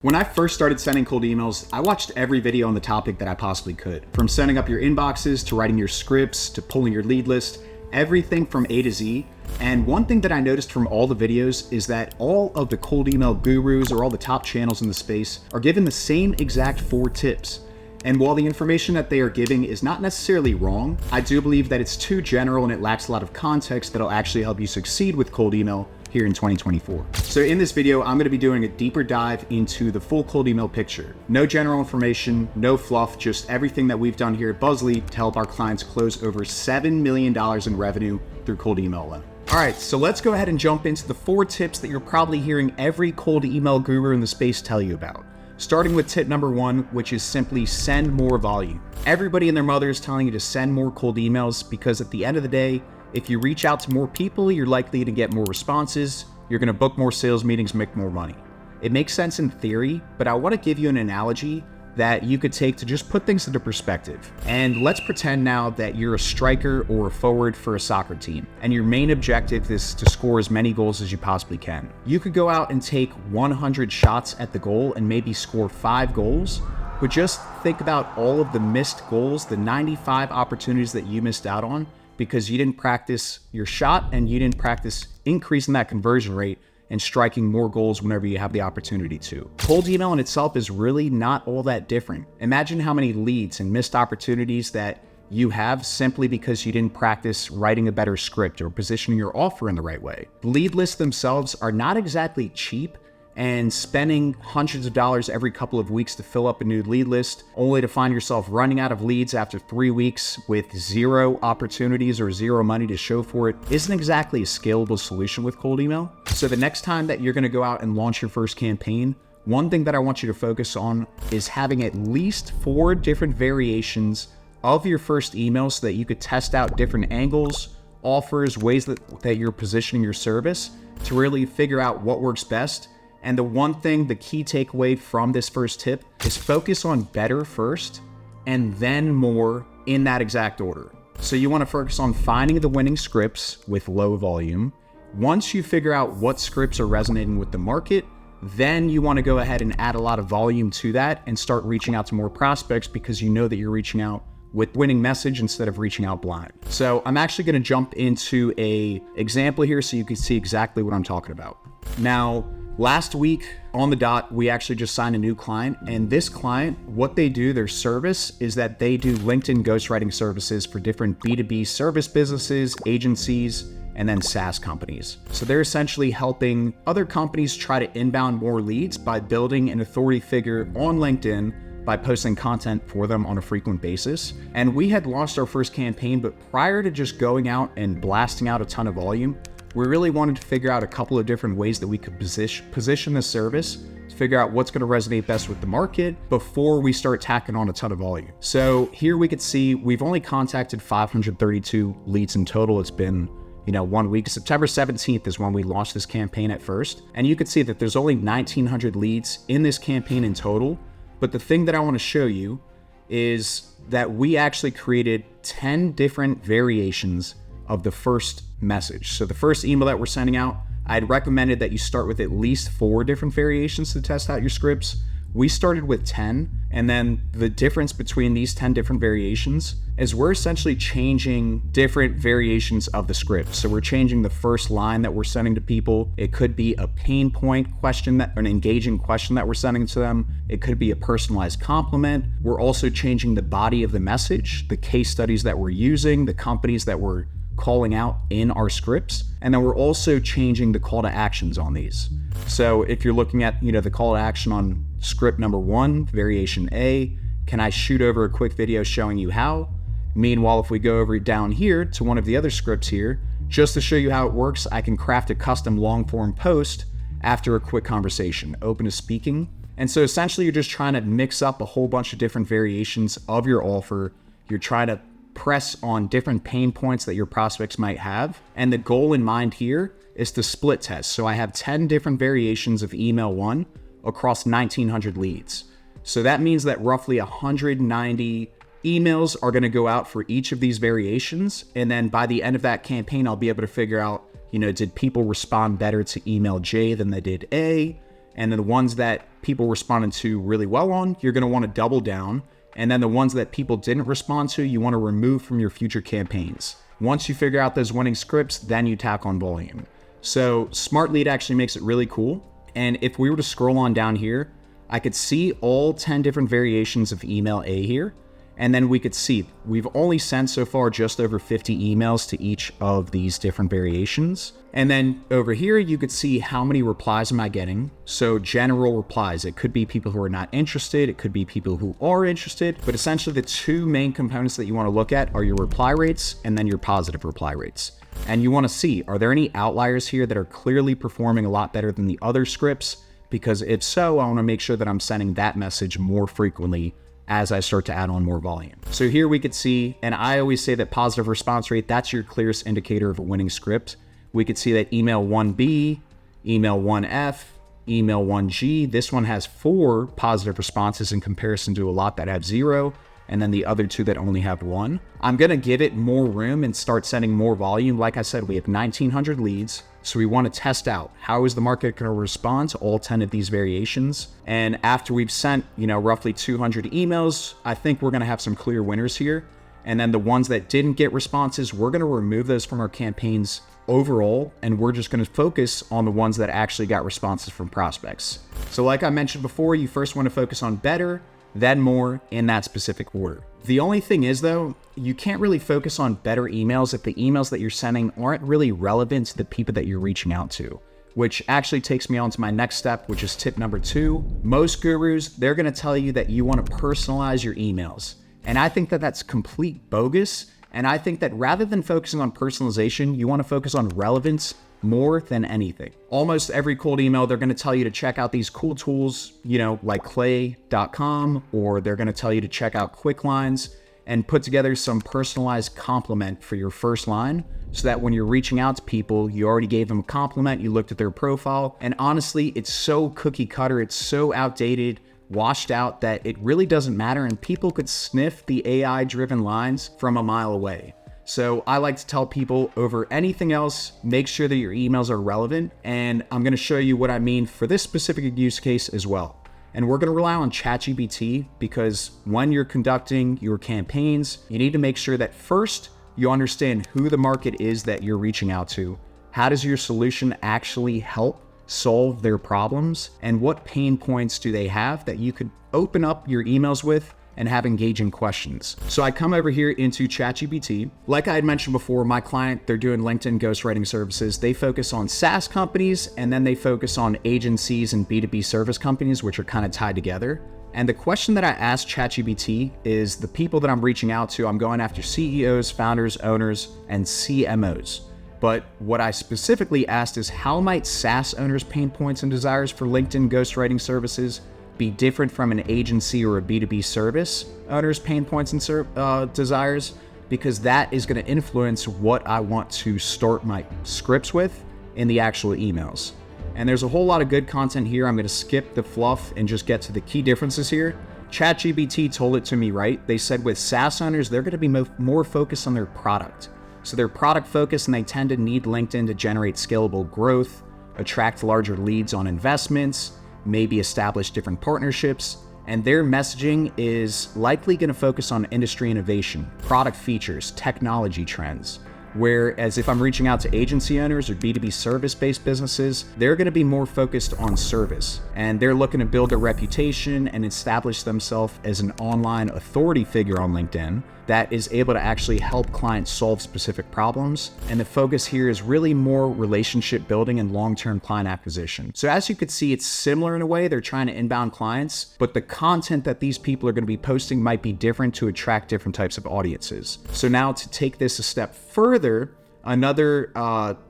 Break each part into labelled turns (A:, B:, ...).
A: When I first started sending cold emails, I watched every video on the topic that I possibly could. From setting up your inboxes, to writing your scripts, to pulling your lead list, everything from A to Z. And one thing that I noticed from all the videos is that all of the cold email gurus or all the top channels in the space are given the same exact 4 tips. And while the information that they are giving is not necessarily wrong, I do believe that it's too general and it lacks a lot of context that'll actually help you succeed with cold email here in 2024. So in this video, I'm gonna be doing a deeper dive into the full cold email picture. No general information, no fluff, just everything that we've done here at Buzzly to help our clients close over $7 million in revenue through cold email alone. All right, so let's go ahead and jump into the 4 tips that you're probably hearing every cold email guru in the space tell you about. Starting with tip number 1, which is simply send more volume. Everybody and their mother is telling you to send more cold emails because at the end of the day, if you reach out to more people, you're likely to get more responses, you're gonna book more sales meetings, make more money. It makes sense in theory, but I wanna give you an analogy that you could take to just put things into perspective. And let's pretend now that you're a striker or a forward for a soccer team, and your main objective is to score as many goals as you possibly can. You could go out and take 100 shots at the goal and maybe score 5 goals, but just think about all of the missed goals, the 95 opportunities that you missed out on, because you didn't practice your shot and you didn't practice increasing that conversion rate and striking more goals whenever you have the opportunity to. Cold email in itself is really not all that different. Imagine how many leads and missed opportunities that you have simply because you didn't practice writing a better script or positioning your offer in the right way. Lead lists themselves are not exactly cheap, and spending hundreds of dollars every couple of weeks to fill up a new lead list, only to find yourself running out of leads after 3 weeks with 0 opportunities or 0 money to show for it, isn't exactly a scalable solution with cold email. So the next time that you're gonna go out and launch your first campaign, one thing that I want you to focus on is having at least 4 different variations of your first email so that you could test out different angles, offers, ways that you're positioning your service to really figure out what works best. And the one thing, the key takeaway from this first tip is focus on better first and then more in that exact order. So you want to focus on finding the winning scripts with low volume. Once you figure out what scripts are resonating with the market, then you want to go ahead and add a lot of volume to that and start reaching out to more prospects because you know that you're reaching out with winning message instead of reaching out blind. So I'm actually going to jump into an example here so you can see exactly what I'm talking about. Now, last week on the dot, we actually just signed a new client, and this client, what they do, their service is that they do LinkedIn ghostwriting services for different B2B service businesses, agencies, and then SaaS companies. So they're essentially helping other companies try to inbound more leads by building an authority figure on LinkedIn by posting content for them on a frequent basis. And we had launched our first campaign, but prior to just going out and blasting out a ton of volume, we really wanted to figure out a couple of different ways that we could position the service to figure out what's going to resonate best with the market before we start tacking on a ton of volume. So here we could see we've only contacted 532 leads in total. It's been 1 week. September 17th is when we launched this campaign at first. And you can see that there's only 1,900 leads in this campaign in total. But the thing that I want to show you is that we actually created 10 different variations of the first message. So the first email that we're sending out, I'd recommended that you start with at least 4 different variations to test out your scripts. We started with 10, and then the difference between these 10 different variations is we're essentially changing different variations of the script. So we're changing the first line that we're sending to people. It could be a pain point question, an engaging question that we're sending to them. It could be a personalized compliment. We're also changing the body of the message, the case studies that we're using, the companies that we're calling out in our scripts. And then we're also changing the call to actions on these. So if you're looking at, the call to action on script number 1, variation A, can I shoot over a quick video showing you how? Meanwhile, if we go over down here to one of the other scripts here, just to show you how it works, I can craft a custom long form post after a quick conversation, open to speaking. And so essentially you're just trying to mix up a whole bunch of different variations of your offer. You're trying to press on different pain points that your prospects might have. And the goal in mind here is to split test. So I have 10 different variations of email 1 across 1,900 leads. So that means that roughly 190 emails are going to go out for each of these variations. And then by the end of that campaign, I'll be able to figure out, did people respond better to email J than they did A? And then the ones that people responded to really well on, you're going to want to double down. And then the ones that people didn't respond to, you want to remove from your future campaigns. Once you figure out those winning scripts, then you tack on volume. So Smart Lead actually makes it really cool. And if we were to scroll on down here, I could see all 10 different variations of email A here. And then we could see we've only sent so far just over 50 emails to each of these different variations. And then over here, you could see how many replies am I getting. So general replies, it could be people who are not interested. It could be people who are interested, but essentially the two main components that you want to look at are your reply rates and then your positive reply rates. And you want to see, are there any outliers here that are clearly performing a lot better than the other scripts? Because if so, I want to make sure that I'm sending that message more frequently as I start to add on more volume. So here we could see, and I always say that positive response rate, that's your clearest indicator of a winning script. We could see that email 1B, email 1F, email 1G, this one has 4 positive responses in comparison to a lot that have 0, and then the other 2 that only have 1. I'm gonna give it more room and start sending more volume. Like I said, we have 1,900 leads. So we want to test out how is the market going to respond to all 10 of these variations. And after we've sent, roughly 200 emails, I think we're going to have some clear winners here. And then the ones that didn't get responses, we're going to remove those from our campaigns overall. And we're just going to focus on the ones that actually got responses from prospects. So like I mentioned before, you first want to focus on better, then more in that specific order. The only thing is though, you can't really focus on better emails if the emails that you're sending aren't really relevant to the people that you're reaching out to, which actually takes me on to my next step, which is tip number 2. Most gurus, they're going to tell you that you want to personalize your emails. And I think that that's complete bogus. And I think that rather than focusing on personalization, you want to focus on relevance more than anything. Almost every cold email, they're going to tell you to check out these cool tools, like clay.com, or they're going to tell you to check out quick lines and put together some personalized compliment for your first line so that when you're reaching out to people, you already gave them a compliment, you looked at their profile, and honestly, it's so cookie cutter, it's so outdated, washed out that it really doesn't matter, and people could sniff the AI-driven lines from a mile away. So I like to tell people over anything else, make sure that your emails are relevant. And I'm going to show you what I mean for this specific use case as well. And we're going to rely on ChatGPT because when you're conducting your campaigns, you need to make sure that first you understand who the market is that you're reaching out to. How does your solution actually help solve their problems? And what pain points do they have that you could open up your emails with and have engaging questions. So I come over here into ChatGPT. Like I had mentioned before, my client, they're doing LinkedIn ghostwriting services. They focus on SaaS companies, and then they focus on agencies and B2B service companies, which are kind of tied together. And the question that I asked ChatGPT is the people that I'm reaching out to, I'm going after CEOs, founders, owners, and CMOs. But what I specifically asked is how might SaaS owners' pain points and desires for LinkedIn ghostwriting services be different from an agency or a B2B service owner's pain points and desires, because that is going to influence what I want to start my scripts with in the actual emails. And there's a whole lot of good content here. I'm going to skip the fluff and just get to the key differences here. ChatGPT told it to me right. They said with SaaS owners, they're going to be more focused on their product. So they're product focused and they tend to need LinkedIn to generate scalable growth, attract larger leads on investments, maybe establish different partnerships, and their messaging is likely going to focus on industry innovation, product features, technology trends. Whereas if I'm reaching out to agency owners or B2B service-based businesses, they're going to be more focused on service, and they're looking to build a reputation and establish themselves as an online authority figure on LinkedIn that is able to actually help clients solve specific problems. And the focus here is really more relationship building and long-term client acquisition. So as you could see, it's similar in a way. They're trying to inbound clients, but the content that these people are going to be posting might be different to attract different types of audiences. So now to take this a step further, another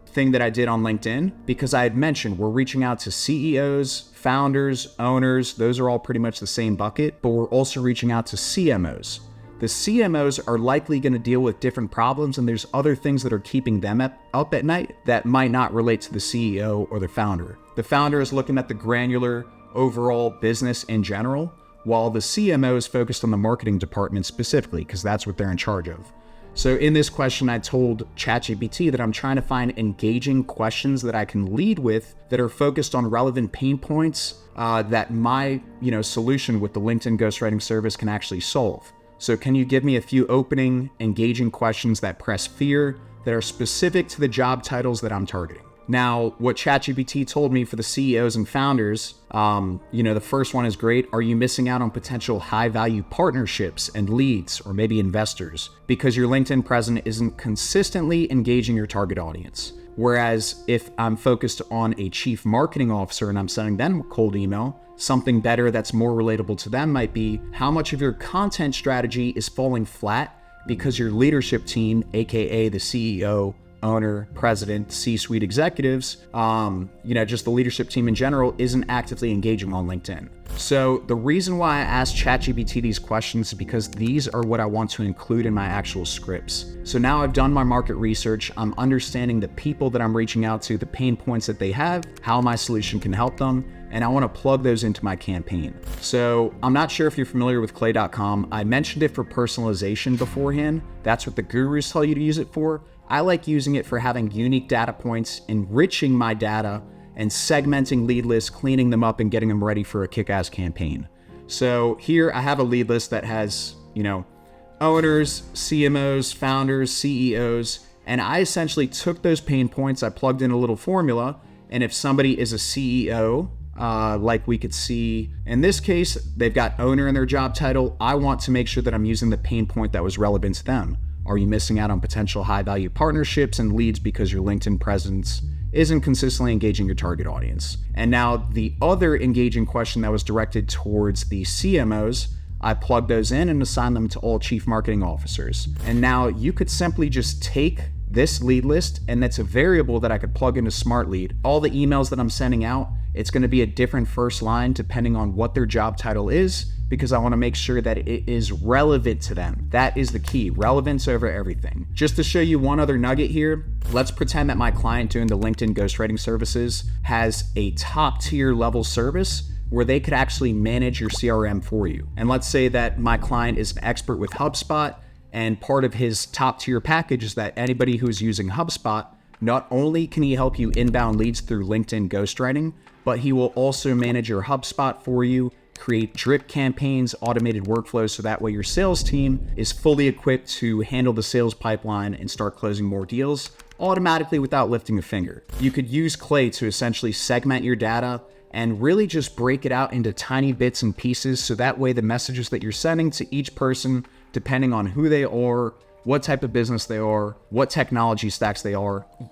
A: thing that I did on LinkedIn, because I had mentioned we're reaching out to CEOs, founders, owners, those are all pretty much the same bucket, but we're also reaching out to CMOs. The CMOs are likely going to deal with different problems, and there's other things that are keeping them up at night that might not relate to the CEO or the founder. The founder is looking at the granular overall business in general, while the CMO is focused on the marketing department specifically, because that's what they're in charge of. So in this question, I told ChatGPT that I'm trying to find engaging questions that I can lead with that are focused on relevant pain points that my solution with the LinkedIn ghostwriting service can actually solve. So can you give me a few opening, engaging questions that press fear, that are specific to the job titles that I'm targeting? Now, what ChatGPT told me for the CEOs and founders, the first one is great. Are you missing out on potential high-value partnerships and leads, or maybe investors, because your LinkedIn presence isn't consistently engaging your target audience? Whereas if I'm focused on a chief marketing officer and I'm sending them a cold email, something better that's more relatable to them might be how much of your content strategy is falling flat because your leadership team, aka the CEO, owner, president, C-suite executives, just the leadership team in general, isn't actively engaging on LinkedIn. So the reason why I asked ChatGPT these questions is because these are what I want to include in my actual scripts. So now I've done my market research, I'm understanding the people that I'm reaching out to, the pain points that they have, how my solution can help them, and I want to plug those into my campaign. So I'm not sure if you're familiar with clay.com. I mentioned it for personalization beforehand. That's what the gurus tell you to use it for. I like using it for having unique data points, enriching my data, and segmenting lead lists, cleaning them up, and getting them ready for a kick-ass campaign. So here I have a lead list that has, owners, CMOs, founders, CEOs, and I essentially took those pain points, I plugged in a little formula, and if somebody is a CEO, like we could see in this case, they've got owner in their job title, I want to make sure that I'm using the pain point that was relevant to them. Are you missing out on potential high-value partnerships and leads because your LinkedIn presence isn't consistently engaging your target audience? And now the other engaging question that was directed towards the CMOs, I plugged those in and assigned them to all chief marketing officers. And now you could simply just take this lead list, and that's a variable that I could plug into Smart Lead. All the emails that I'm sending out, it's going to be a different first line depending on what their job title is, because I want to make sure that it is relevant to them. That is the key, relevance over everything. Just to show you one other nugget here, let's pretend that my client doing the LinkedIn ghostwriting services has a top tier level service where they could actually manage your CRM for you. And let's say that my client is an expert with HubSpot, and part of his top tier package is that anybody who's using HubSpot, not only can he help you inbound leads through LinkedIn ghostwriting, but he will also manage your HubSpot for you, create drip campaigns, automated workflows, so that way your sales team is fully equipped to handle the sales pipeline and start closing more deals automatically without lifting a finger. You could use Clay to essentially segment your data and really just break it out into tiny bits and pieces, so that way the messages that you're sending to each person, depending on who they are, what type of business they are, what technology stacks they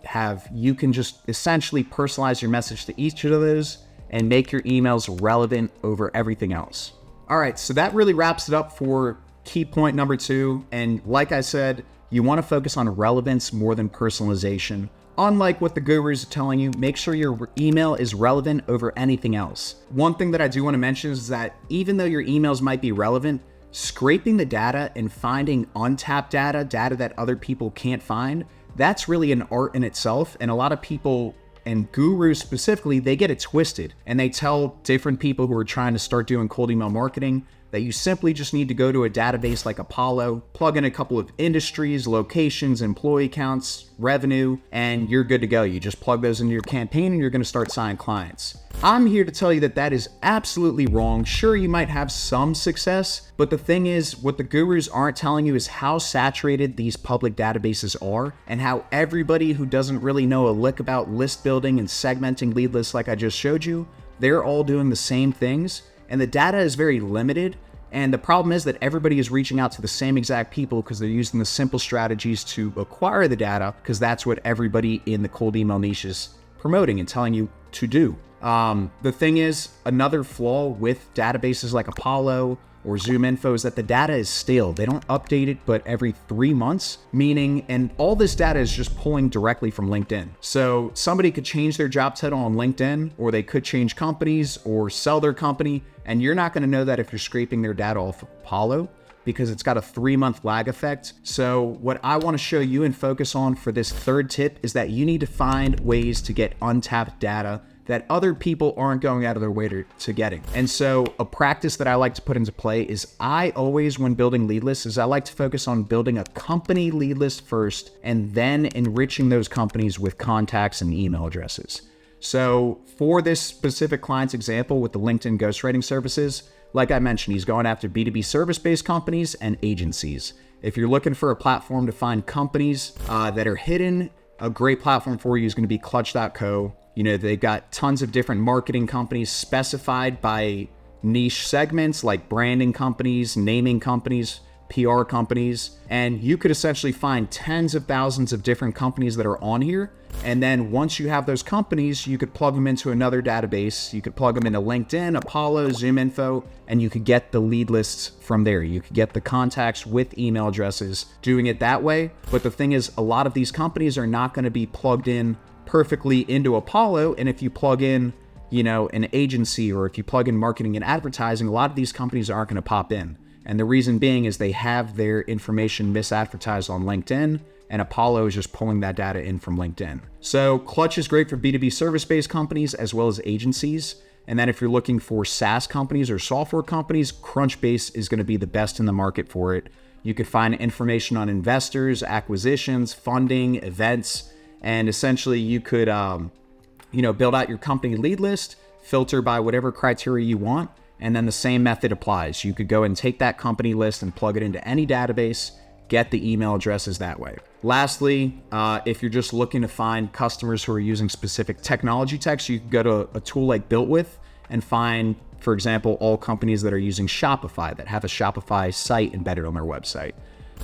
A: have, you can just essentially personalize your message to each of those and make your emails relevant over everything else. All right, so that really wraps it up for key point number 2. And like I said, you want to focus on relevance more than personalization. Unlike what the gurus are telling you, make sure your email is relevant over anything else. One thing that I do want to mention is that even though your emails might be relevant, scraping the data and finding untapped data that other people can't find, that's really an art in itself. And a lot of people, and gurus specifically, they get it twisted, and they tell different people who are trying to start doing cold email marketing that you simply just need to go to a database like Apollo, plug in a couple of industries, locations, employee counts, revenue, and you're good to go. You just plug those into your campaign and you're going to start signing clients. I'm here to tell you that that is absolutely wrong. Sure, you might have some success, but the thing is, what the gurus aren't telling you is how saturated these public databases are, and how everybody who doesn't really know a lick about list building and segmenting lead lists like I just showed you, they're all doing the same things, and the data is very limited. And the problem is that everybody is reaching out to the same exact people because they're using the simple strategies to acquire the data, because that's what everybody in the cold email niche is promoting and telling you to do. The thing is, another flaw with databases like Apollo or ZoomInfo is that the data is stale. They don't update it but every 3 months, meaning, and all this data is just pulling directly from LinkedIn. So somebody could change their job title on LinkedIn, or they could change companies or sell their company, and you're not going to know that if you're scraping their data off Apollo, because it's got a 3-month lag effect. So what I want to show you and focus on for this third tip is that you need to find ways to get untapped data that other people aren't going out of their way to getting. And so a practice that I like to put into play is I always, when building lead lists, is I like to focus on building a company lead list first and then enriching those companies with contacts and email addresses. So for this specific client's example with the LinkedIn ghostwriting services, like I mentioned, he's going after B2B service-based companies and agencies. If you're looking for a platform to find companies that are hidden, a great platform for you is going to be clutch.co. You know, they've got tons of different marketing companies specified by niche segments like branding companies, naming companies, PR companies, and you could essentially find tens of thousands of different companies that are on here. And then once you have those companies, you could plug them into another database. You could plug them into LinkedIn, Apollo, ZoomInfo, and you could get the lead lists from there. You could get the contacts with email addresses doing it that way. But the thing is, a lot of these companies are not going to be plugged in perfectly into Apollo. And if you plug in, you know, an agency, or if you plug in marketing and advertising, a lot of these companies aren't going to pop in. And the reason being is they have their information misadvertised on LinkedIn, and Apollo is just pulling that data in from LinkedIn. So Clutch is great for B2B service-based companies as well as agencies. And then if you're looking for SaaS companies or software companies, Crunchbase is going to be the best in the market for it. You could find information on investors, acquisitions, funding, events, and essentially you could build out your company lead list, filter by whatever criteria you want, and then the same method applies. You could go and take that company list and plug it into any database, get the email addresses that way. Lastly, if you're just looking to find customers who are using specific technology techs, you can go to a tool like BuiltWith and find, for example, all companies that are using Shopify, that have a Shopify site embedded on their website.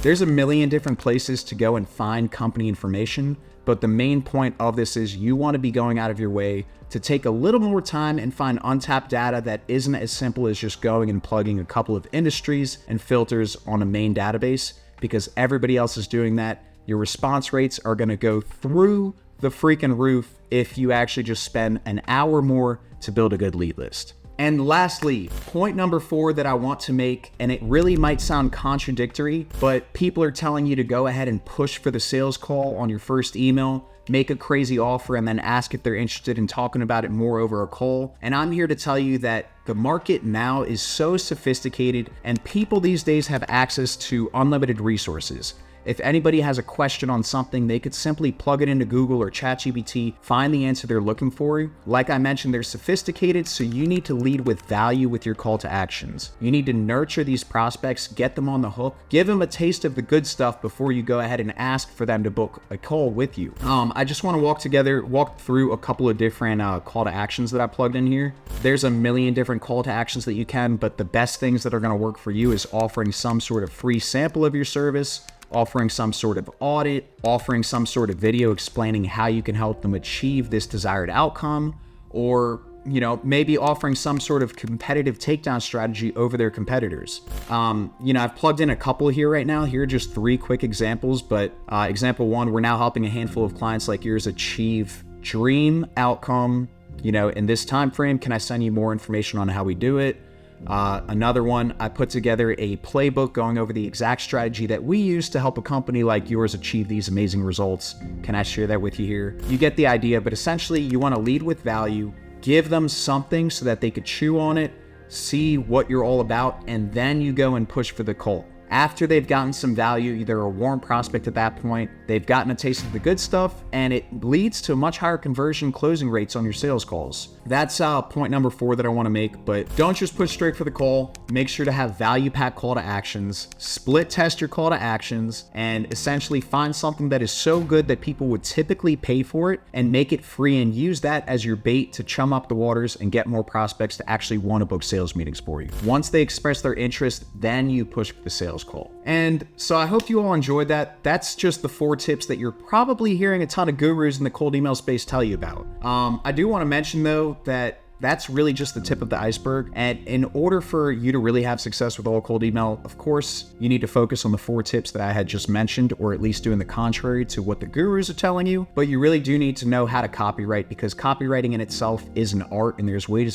A: There's a million different places to go and find company information, but the main point of this is you want to be going out of your way to take a little more time and find untapped data that isn't as simple as just going and plugging a couple of industries and filters on a main database, because everybody else is doing that. Your response rates are going to go through the freaking roof if you actually just spend an hour more to build a good lead list. And lastly, point number 4 that I want to make, and it really might sound contradictory, but people are telling you to go ahead and push for the sales call on your first email, make a crazy offer, and then ask if they're interested in talking about it more over a call. And I'm here to tell you that the market now is so sophisticated, and people these days have access to unlimited resources. If anybody has a question on something, they could simply plug it into Google or ChatGPT, find the answer they're looking for. Like I mentioned, they're sophisticated, so you need to lead with value with your call to actions. You need to nurture these prospects, get them on the hook, give them a taste of the good stuff before you go ahead and ask for them to book a call with you. I just want to walk through a couple of different call to actions that I plugged in here. There's a million different call to actions that you can, but the best things that are going to work for you is offering some sort of free sample of your service, offering some sort of audit, offering some sort of video explaining how you can help them achieve this desired outcome, or maybe offering some sort of competitive takedown strategy over their competitors. I've plugged in a couple here right now. Here are just 3 quick examples, but example 1, we're now helping a handful of clients like yours achieve dream outcome, in this time frame. Can I send you more information on how we do it? Another one, I put together a playbook going over the exact strategy that we use to help a company like yours achieve these amazing results. Can I share that with you here? You get the idea, but essentially you want to lead with value, give them something so that they could chew on it, see what you're all about, and then you go and push for the call. After they've gotten some value, they're a warm prospect at that point, they've gotten a taste of the good stuff, and it leads to much higher conversion closing rates on your sales calls. That's point number 4 that I want to make, but don't just push straight for the call. Make sure to have value-packed call to actions, split test your call to actions, and essentially find something that is so good that people would typically pay for it and make it free, and use that as your bait to chum up the waters and get more prospects to actually want to book sales meetings for you. Once they express their interest, then you push for the sales call. And so I hope you all enjoyed that. That's just the 4 tips that you're probably hearing a ton of gurus in the cold email space tell you about. I do want to mention though that that's really just the tip of the iceberg. And in order for you to really have success with all cold email, of course, you need to focus on the 4 tips that I had just mentioned, or at least doing the contrary to what the gurus are telling you. But you really do need to know how to copywrite, because copywriting in itself is an art, and there's ways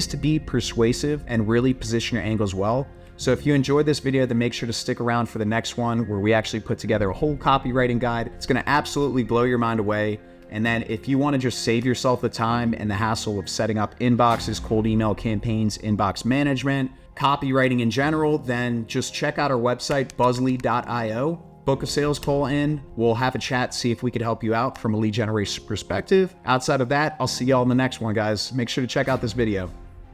A: to be persuasive and really position your angles well. So if you enjoyed this video, then make sure to stick around for the next one, where we actually put together a whole copywriting guide. It's going to absolutely blow your mind away. And then if you want to just save yourself the time and the hassle of setting up inboxes, cold email campaigns, inbox management, copywriting in general, then just check out our website, buzzly.io. Book a sales call in. We'll have a chat, see if we could help you out from a lead generation perspective. Outside of that, I'll see y'all in the next one, guys. Make sure to check out this video.